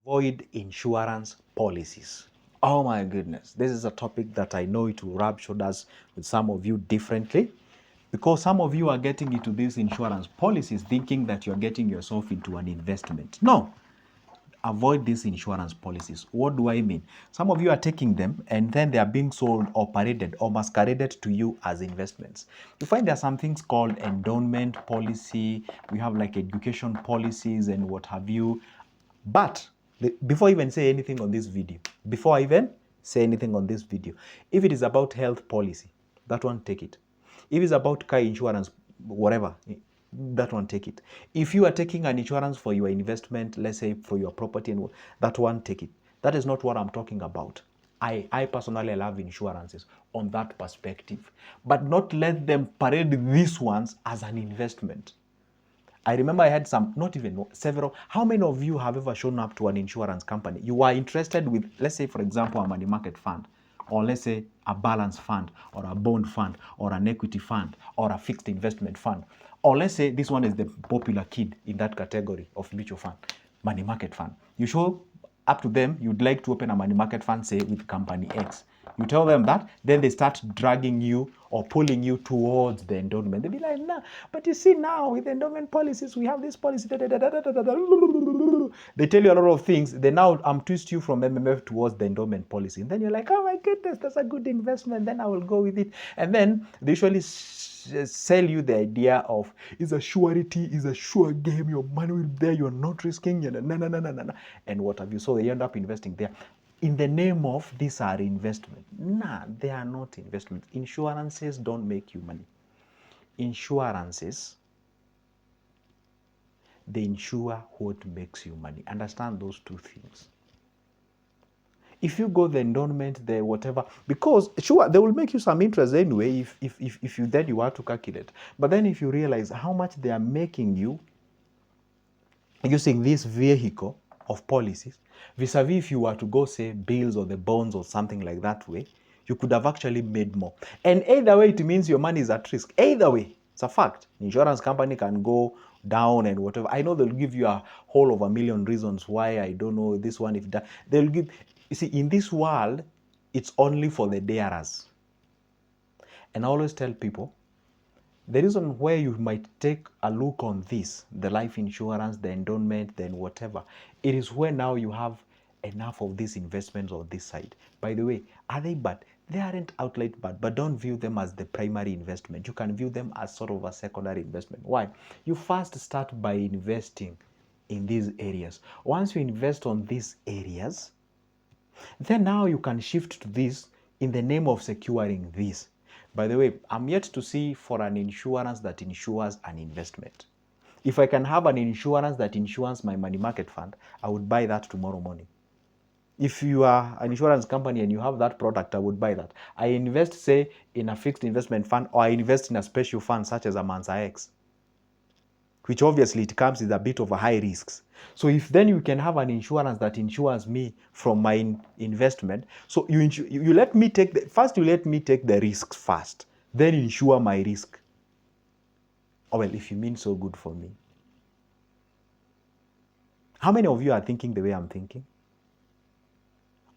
Avoid insurance policies. Oh my goodness, this is a topic that I know it will rub shoulders with some of you differently, because some of you are getting into these insurance policies thinking that you're getting yourself into an investment. No, avoid these insurance policies. What do I mean? Some of you are taking them and then they are being sold or paraded or masqueraded to you as investments. You find there are some things called endowment policy, we have like education policies and what have you. But before I even say anything on this video, if it is about health policy, that one, take it. If it's about car insurance, whatever, that one, take it. If you are taking an insurance for your investment, let's say for your property, and that one, take it. That is not what I'm talking about. I personally love insurances on that perspective, but not let them parade these ones as an investment. I remember I had some, not even several. How many of you have ever shown up to an insurance company? You are interested with, let's say, for example, a money market fund, or let's say a balance fund, or a bond fund, or an equity fund, or a fixed investment fund. Or let's say this one is the popular kid in that category of mutual fund, money market fund. You show up to them, you'd like to open a money market fund, say with company X. You tell them that, then they start dragging you or pulling you towards the endowment. They'll be like, nah, but you see now with endowment policies, we have this policy. Da, da, da, da, da, da, da. They tell you a lot of things. They now twist you from MMF towards the endowment policy. And then you're like, oh my goodness, that's a good investment. Then I will go with it. And then they usually sell you the idea of it's a surety, it's a sure game, your money will be there, you're not risking, and what have you. So they end up investing there in the name of these are investment. Nah, they are not investments. Insurances don't make you money. Insurances, they insure what makes you money. Understand those two things. If you go the endowment, the whatever, because sure, they will make you some interest anyway if you then you have to calculate. But then if you realize how much they are making you using this vehicle of policies, vis-a-vis if you were to go say bills or the bonds or something like that way, you could have actually made more. And either way, it means your money is at risk. Either way, it's a fact. Insurance company can go down and whatever. I know they'll give you a whole of a million reasons why, I don't know this one, if that they'll give. You see, in this world, it's only for the darers. And I always tell people, the reason where you might take a look on this, the life insurance, the endowment, then whatever, it is where now you have enough of these investments on this side. By the way, are they bad? They aren't outright bad, but don't view them as the primary investment. You can view them as sort of a secondary investment. Why? You first start by investing in these areas. Once you invest on these areas, then now you can shift to this in the name of securing this. By the way, I'm yet to see for an insurance that insures an investment. If I can have an insurance that insures my money market fund, I would buy that tomorrow morning. If you are an insurance company and you have that product, I would buy that. I invest, say, in a fixed investment fund, or I invest in a special fund such as a Mansa X, which obviously it comes with a bit of a high risks. So if then you can have an insurance that insures me from my investment, so you let me take you let me take the risks first, then insure my risk. Oh well, if you mean so good for me. How many of you are thinking the way I'm thinking?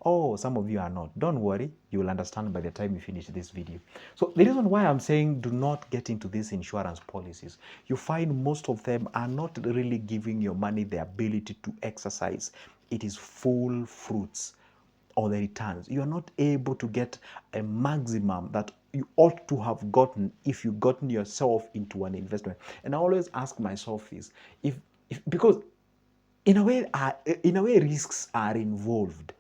Oh, some of you are not. Don't worry, you will understand by the time you finish this video. So the reason why I'm saying do not get into these insurance policies, you find most of them are not really giving your money the ability to exercise it is full fruits or the returns. You are not able to get a maximum that you ought to have gotten if you gotten yourself into an investment. And I always ask myself this, if because in a way risks are involved.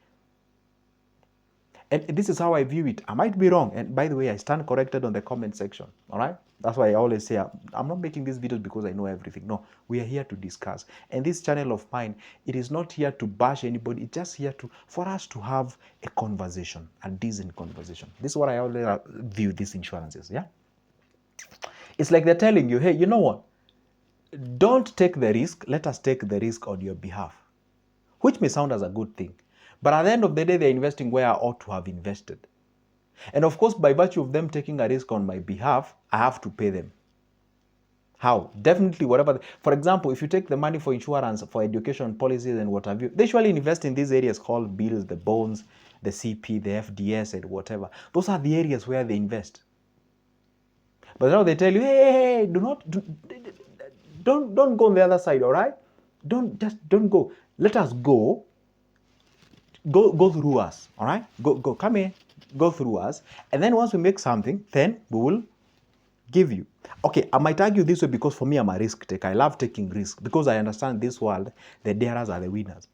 And this is how I view it. I might be wrong. And by the way, I stand corrected on the comment section. All right? That's why I always say I'm not making these videos because I know everything. No, we are here to discuss. And this channel of mine, it is not here to bash anybody. It's just here for us to have a conversation, a decent conversation. This is what I always view these insurances. Yeah? It's like they're telling you, hey, you know what? Don't take the risk. Let us take the risk on your behalf. Which may sound as a good thing. But at the end of the day, they're investing where I ought to have invested. And of course, by virtue of them taking a risk on my behalf, I have to pay them. How? Definitely, whatever. For example, if you take the money for insurance, for education policies and what have you, they usually invest in these areas called bills, the bonds, the CP, the FDS, and whatever. Those are the areas where they invest. But now they tell you, hey, don't go on the other side, all right? Don't go. Let us go through us, all right? Go come in, go through us, and then once we make something, then we will give you. Okay, I might argue this way because for me, I'm a risk taker. I love taking risks because I understand this world, the darers are the winners.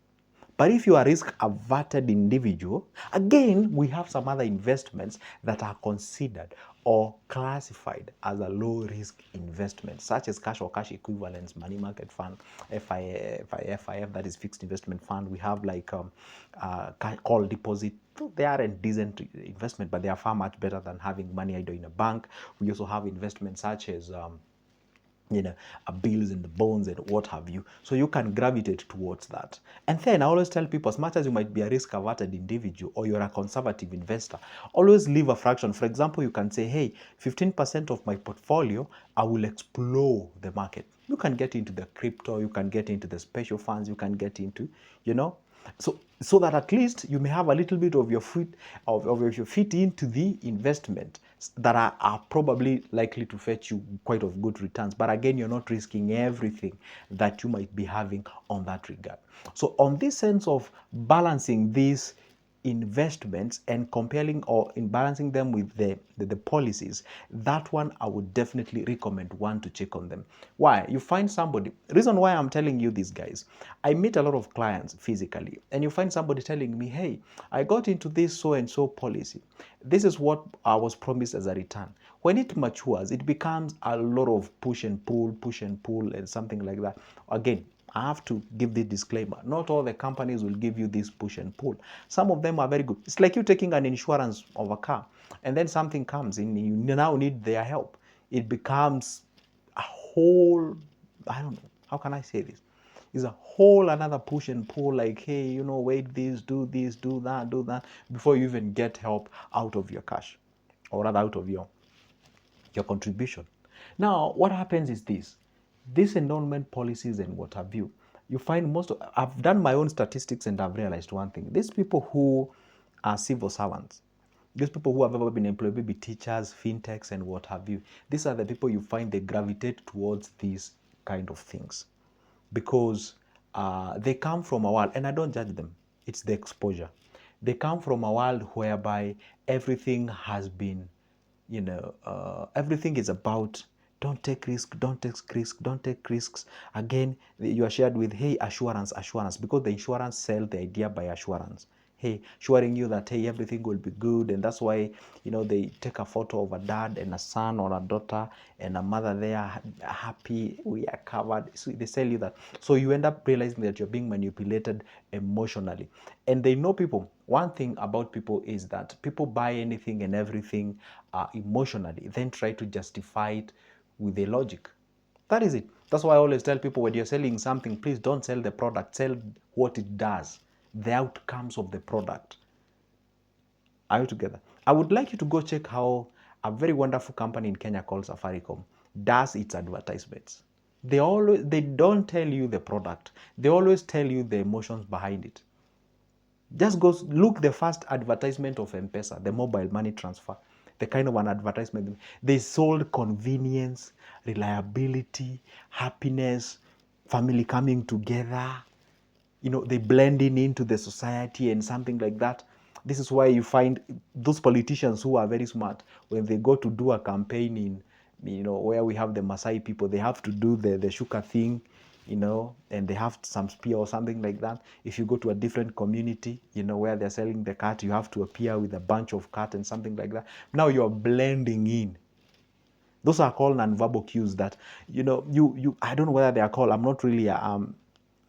But if you are a risk-averted individual, again, we have some other investments that are considered or classified as a low-risk investment, such as cash or cash equivalents, money market fund, FIF, that is fixed investment fund. We have like call deposit. They aren't decent investment, but they are far much better than having money idle in a bank. We also have investments such as bills and the bonds and what have you. So you can gravitate towards that. And then I always tell people, as much as you might be a risk-averted individual or you're a conservative investor, always leave a fraction. For example, you can say, hey, 15% of my portfolio, I will explore the market. You can get into the crypto, you can get into the special funds, you can get into, so that at least you may have a little bit of your feet into the investment that are probably likely to fetch you quite of good returns. But again, you're not risking everything that you might be having on that regard. So on this sense of balancing these investments and comparing or in balancing them with the policies, that one I would definitely recommend one to check on them. Why? You find somebody, reason why I'm telling you this, guys, I meet a lot of clients physically, and you find somebody telling me, hey, I got into this so and so policy, this is what I was promised as a return. When it matures, it becomes a lot of push and pull and something like that. Again, I have to give the disclaimer. Not all the companies will give you this push and pull. Some of them are very good. It's like you taking an insurance of a car and then something comes in, you now need their help. It becomes a whole, I don't know, how can I say this? It's a whole another push and pull, like, hey, wait, this, do that, before you even get help out of your cash, or rather out of your contribution. Now, what happens is this. These endowment policies and what have you, you find I've done my own statistics and I've realized one thing. These people who are civil servants, these people who have ever been employed, maybe teachers, fintechs and what have you, these are the people you find they gravitate towards these kind of things because they come from a world, and I don't judge them, it's the exposure. They come from a world whereby everything has been, everything is about don't take risk, don't take risks. Again, you are shared with, hey, assurance, because the insurance sell the idea by assurance. Hey, assuring you that, hey, everything will be good. And that's why, they take a photo of a dad and a son or a daughter and a mother there happy, we are covered. So they sell you that. So you end up realizing that you're being manipulated emotionally. And they know people. One thing about people is that people buy anything and everything emotionally, then try to justify it with a logic. That is it. That's why I always tell people, when you're selling something, please don't sell the product, sell what it does, the outcomes of the product. Are you together? I would like you to go check how a very wonderful company in Kenya called Safaricom does its advertisements. They don't tell you the product. They always tell you the emotions behind it. Just go look the first advertisement of M-Pesa, the mobile money transfer, the kind of an advertisement. They sold convenience, reliability, happiness, family coming together, they blending into the society and something like that. This is why you find those politicians who are very smart, when they go to do a campaign in, where we have the Maasai people, they have to do the shuka thing, and they have some spear or something like that. If you go to a different community, where they're selling the cat, you have to appear with a bunch of cat and something like that. Now you're blending in. Those are called non-verbal cues that, you I don't know whether they are called, I'm not really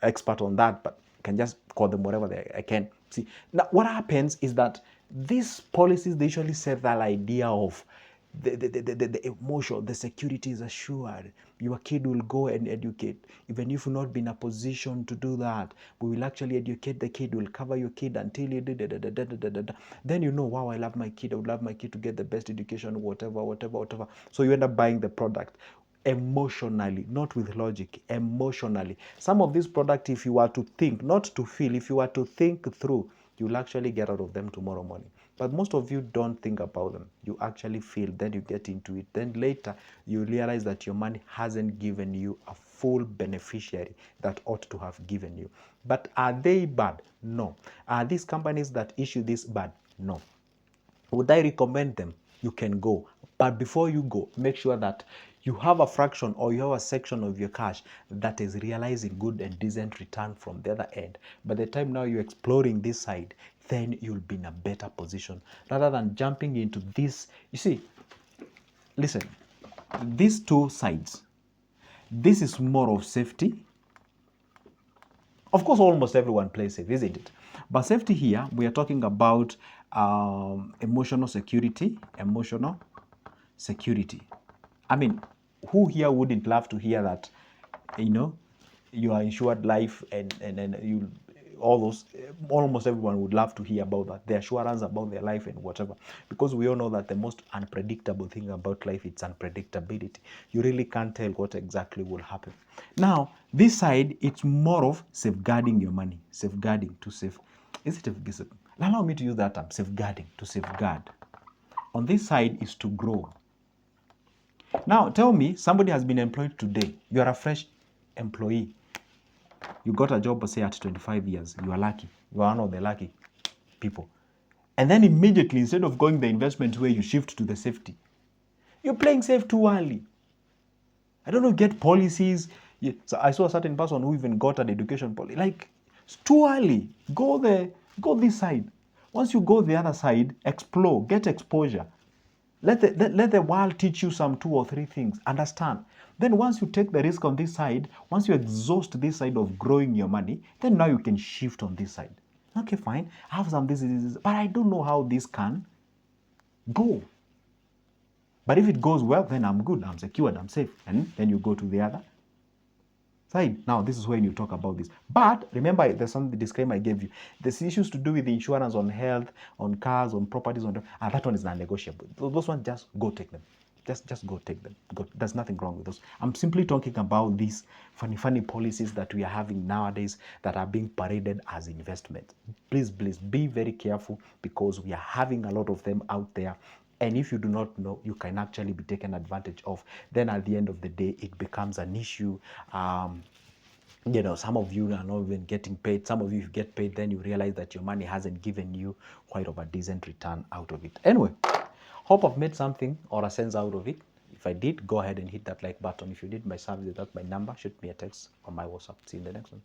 expert on that, but I can just call them whatever I can. See, now what happens is that these policies, they usually set that idea of the emotion, the security is assured. Your kid will go and educate. Even if you've not been in a position to do that, we will actually educate the kid, we'll cover your kid until you do then wow, I would love my kid to get the best education, whatever. So you end up buying the product. emotionally, not with logic, emotionally. Some of these products, if you are to think, not to feel, if you are to think through, you'll actually get out of them tomorrow morning. But most of you don't think about them. You actually feel, then you get into it. Then later, you realize that your money hasn't given you a full beneficiary that ought to have given you. But are they bad? No. Are these companies that issue this bad? No. Would I recommend them? You can go. But before you go, make sure that you have a fraction or you have a section of your cash that is realizing good and decent return from the other end. By the time now you're exploring this side, then you'll be in a better position rather than jumping into this. You see, listen, these two sides, this is more of safety. Of course, almost everyone plays safe, isn't it? But safety here, we are talking about emotional security. Emotional security. I mean, who here wouldn't love to hear that, you know, you are insured life and you all those, almost everyone would love to hear about that, the assurance about their life and whatever, because we all know that the most unpredictable thing about life, it's unpredictability. You really can't tell what exactly will happen. Now this side, it's more of safeguarding your money, safeguarding to save. Is it allow me to use that term, safeguarding, to safeguard. On this side is to grow. Now tell me, somebody has been employed today, you are a fresh employee. You got a job, say, at 25 years. You are lucky. You are one of the lucky people. And then immediately, instead of going the investment way, you shift to the safety. You're playing safe too early. I don't know, get policies. Yeah. So I saw a certain person who even got an education policy. Like, it's too early. Go this side. Once you go the other side, explore, get exposure. Let the world teach you some 2 or 3 things. Understand. Then once you take the risk on this side, once you exhaust this side of growing your money, then now you can shift on this side. Okay, fine. I have some this, but I don't know how this can go. But if it goes well, then I'm good, I'm secured, I'm safe. And then you go to the other side. Now, this is when you talk about this. But remember, there's some disclaimer I gave you. There's issues to do with the insurance on health, on cars, on properties, and that one is non-negotiable. Those ones, just go take them. Just go take them. Go. There's nothing wrong with those. I'm simply talking about these funny policies that we are having nowadays that are being paraded as investment. Please be very careful, because we are having a lot of them out there. And if you do not know, you can actually be taken advantage of. Then at the end of the day, it becomes an issue. You know, some of you are not even getting paid. Some of you, if you get paid, then you realize that your money hasn't given you quite of a decent return out of it. Anyway, hope I've made something or a sense out of it. If I did, go ahead and hit that like button. If you need my service, that's my number. Shoot me a text on my WhatsApp. See you in the next one.